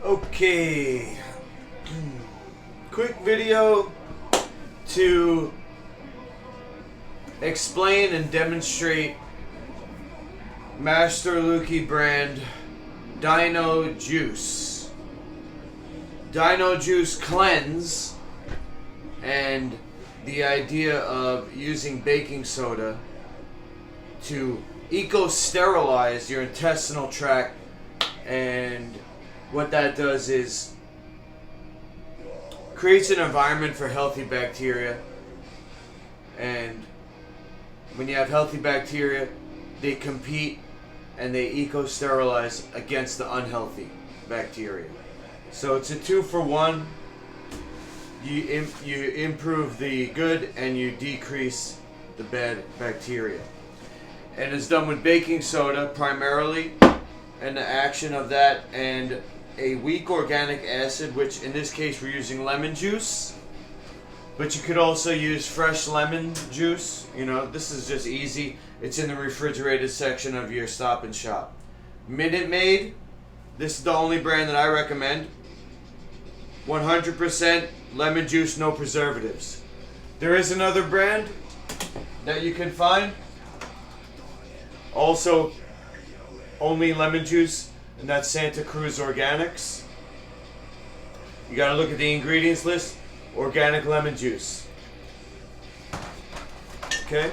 Okay, quick video to explain and demonstrate Master Luki brand Dino Juice. Dino Juice cleanse, and the idea of using baking soda to eco-sterilize your intestinal tract, and what that does is creates an environment for healthy bacteria. And when you have healthy bacteria, they compete and they eco-sterilize against the unhealthy bacteria. So it's a 2-for-1. You improve the good and you decrease the bad bacteria. And it's done with baking soda primarily, and the action of that, and a weak organic acid, which in this case we're using lemon juice, but you could also use fresh lemon juice. You know, this is just easy. It's in the refrigerated section of your Stop and Shop. Minute Maid, this is the only brand that I recommend. 100% lemon juice, no preservatives. There is another brand that you can find, also only lemon juice, and that's Santa Cruz Organics. You gotta look at the ingredients list. Organic lemon juice. Okay?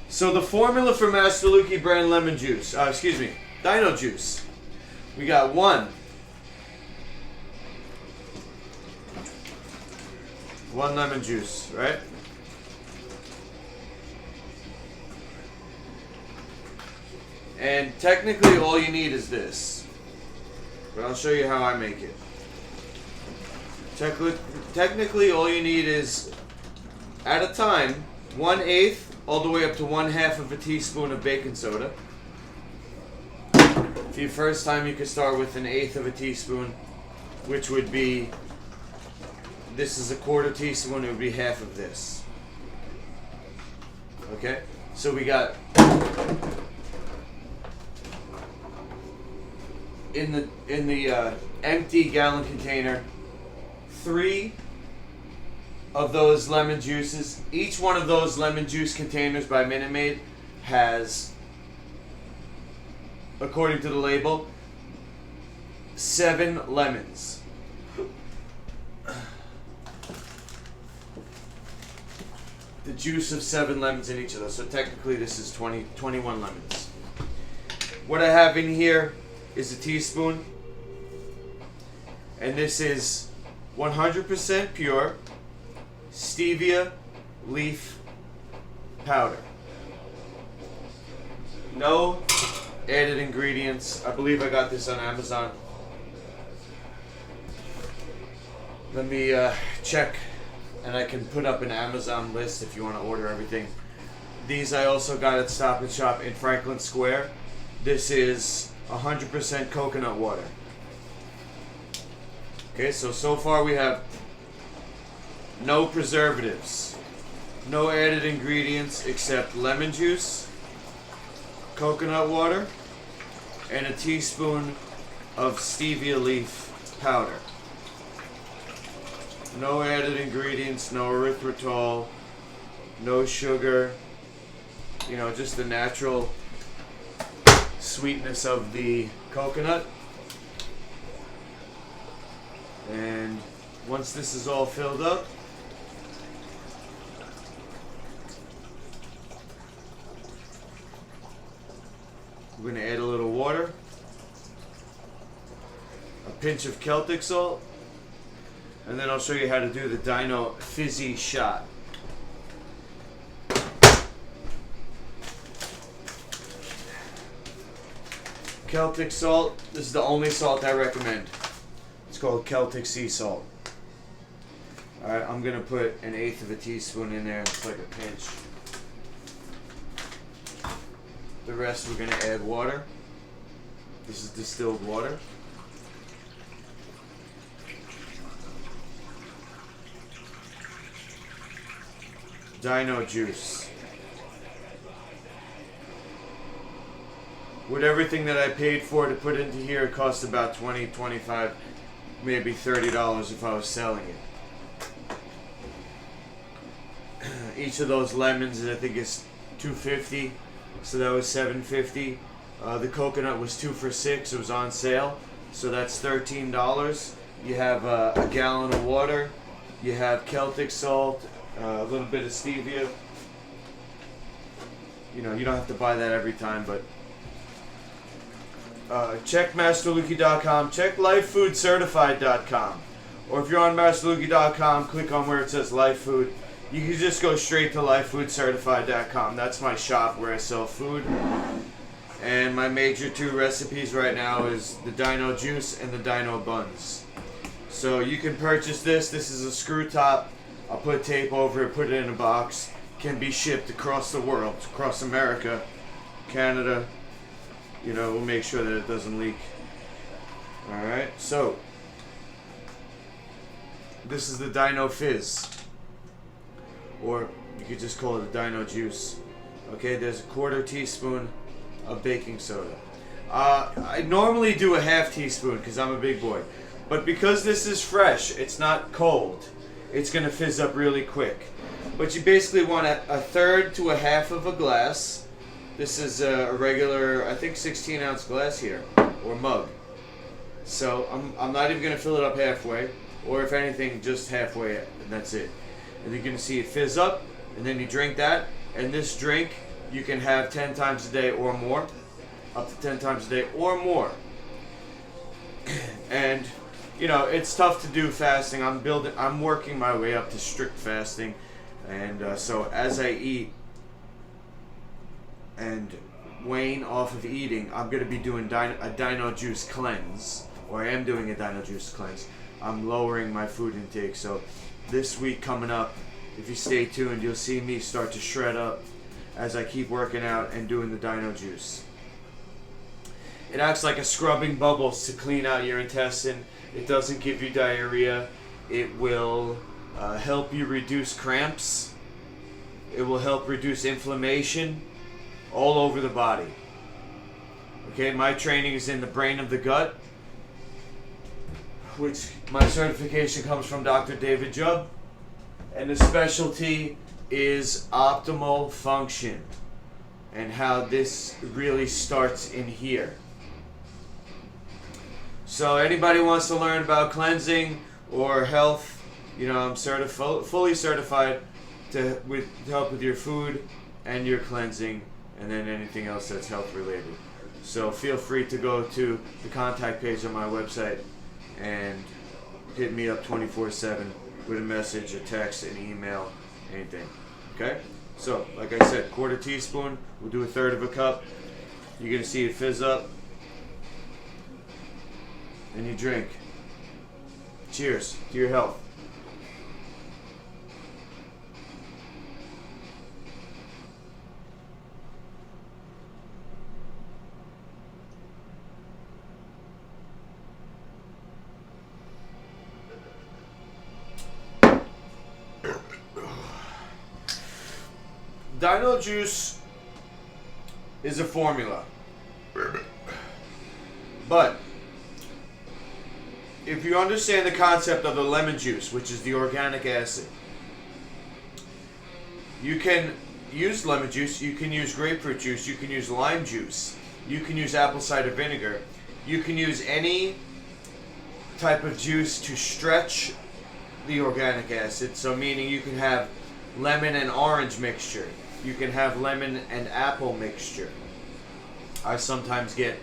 So the formula for Master Luki brand lemon juice, Dino Juice. We got one lemon juice, right? And technically all you need is this, but I'll show you how I make it. Technically all you need is, at a time, 1/8 all the way up to 1/2 of a teaspoon of baking soda. For your first time, you could start with 1/8 of a teaspoon, which would be, this is a 1/4 teaspoon, it would be half of this. Okay? So we got, in the empty gallon container, 3 of those lemon juices. Each one of those lemon juice containers by Minute Maid has, according to the label, 7 lemons. The juice of 7 lemons in each of those. So technically this is 21 lemons. What I have in here is a teaspoon, and this is 100% pure stevia leaf powder. No added ingredients. I believe I got this on Amazon. Let me check, and I can put up an Amazon list if you want to order everything. These I also got at Stop and Shop in Franklin Square. This is 100% coconut water. Okay, so far we have no preservatives, no added ingredients except lemon juice, coconut water, and a teaspoon of stevia leaf powder. No added ingredients, no erythritol, no sugar, you know, just the natural sweetness of the coconut. And once this is all filled up, we're going to add a little water, a pinch of Celtic salt, and then I'll show you how to do the Dino Fizzy shot. Celtic salt, this is the only salt I recommend. It's called Celtic sea salt. Alright, I'm going to put 1/8 of a teaspoon in there. It's like a pinch. The rest we're going to add water. This is distilled water. Dino Juice. With everything that I paid for to put into here, it cost about $20, $25. maybe $30 if I was selling it. Each of those lemons, I think, is $2.50, so that was $7.50. The coconut was 2 for $6. It was on sale, so that's $13. You have a gallon of water. You have Celtic salt, a little bit of stevia. You know, you don't have to buy that every time, but check MasterLukey.com. Check LifeFoodCertified.com. Or if you're on MasterLukey.com, click on where it says Life Food. You can just go straight to LifeFoodCertified.com. That's my shop where I sell food. And my major 2 recipes right now is the Dino Juice and the Dino Buns. So you can purchase this. This is a screw top. I'll put tape over it, put it in a box. Can be shipped across the world, across America, Canada. You know, we'll make sure that it doesn't leak. Alright, so this is the Dino Fizz. Or you could just call it a Dino Juice. Okay, there's a 1/4 teaspoon of baking soda. I normally do a 1/2 teaspoon because I'm a big boy. But because this is fresh, it's not cold, it's going to fizz up really quick. But you basically want a 1/3 to a 1/2 of a glass. This is a regular, I think, 16-ounce glass here, or mug. So I'm not even going to fill it up halfway, or if anything, just halfway, and that's it. And you're going to see it fizz up, and then you drink that. And this drink you can have 10 times a day or more, up to 10 times a day or more. And you know, it's tough to do fasting. I'm working my way up to strict fasting, and so as I eat and wane off of eating, I'm going to be doing a Dino Juice cleanse, or I am doing a Dino Juice cleanse. I'm lowering my food intake, so this week coming up, if you stay tuned, you'll see me start to shred up as I keep working out and doing the Dino Juice. It acts like a scrubbing bubbles to clean out your intestine. It doesn't give you diarrhea. It will help you reduce cramps. It will help reduce inflammation all over the body. Okay, my training is in the brain of the gut, which my certification comes from Dr. David Jubb, and the specialty is optimal function, and how this really starts in here. So anybody wants to learn about cleansing or health, you know, I'm fully certified to help with your food and your cleansing, and then anything else that's health related. So feel free to go to the contact page on my website and hit me up 24/7 with a message, a text, an email, anything. Okay? So, like I said, 1/4 teaspoon. We'll do a 1/3 of a cup. You're going to see it fizz up. And you drink. Cheers to your health. Dino Juice is a formula. But if you understand the concept of the lemon juice, which is the organic acid, you can use lemon juice, you can use grapefruit juice, you can use lime juice, you can use apple cider vinegar, you can use any type of juice to stretch the organic acid. So meaning you can have lemon and orange mixture, you can have lemon and apple mixture. I sometimes get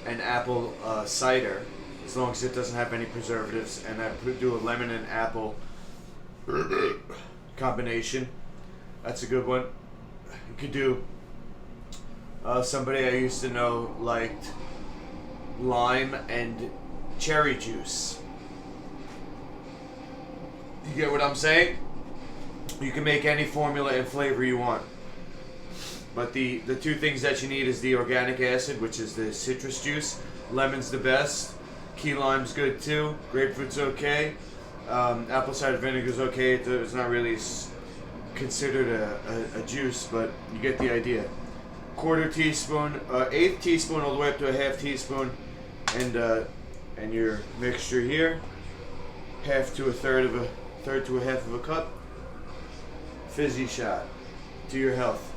an apple cider, as long as it doesn't have any preservatives, and I do a lemon and apple combination. That's a good one. You could do, somebody I used to know liked lime and cherry juice. You get what I'm saying? You can make any formula and flavor you want. But the two things that you need is the organic acid, which is the citrus juice. Lemon's the best. Key lime's good too. Grapefruit's okay. Apple cider vinegar's okay. It's not really considered a juice, but you get the idea. 1/4 teaspoon, 1/8 teaspoon, all the way up to a 1/2 teaspoon, and your mixture here. half to a third to a half of a cup. Fizzy shot. To your health.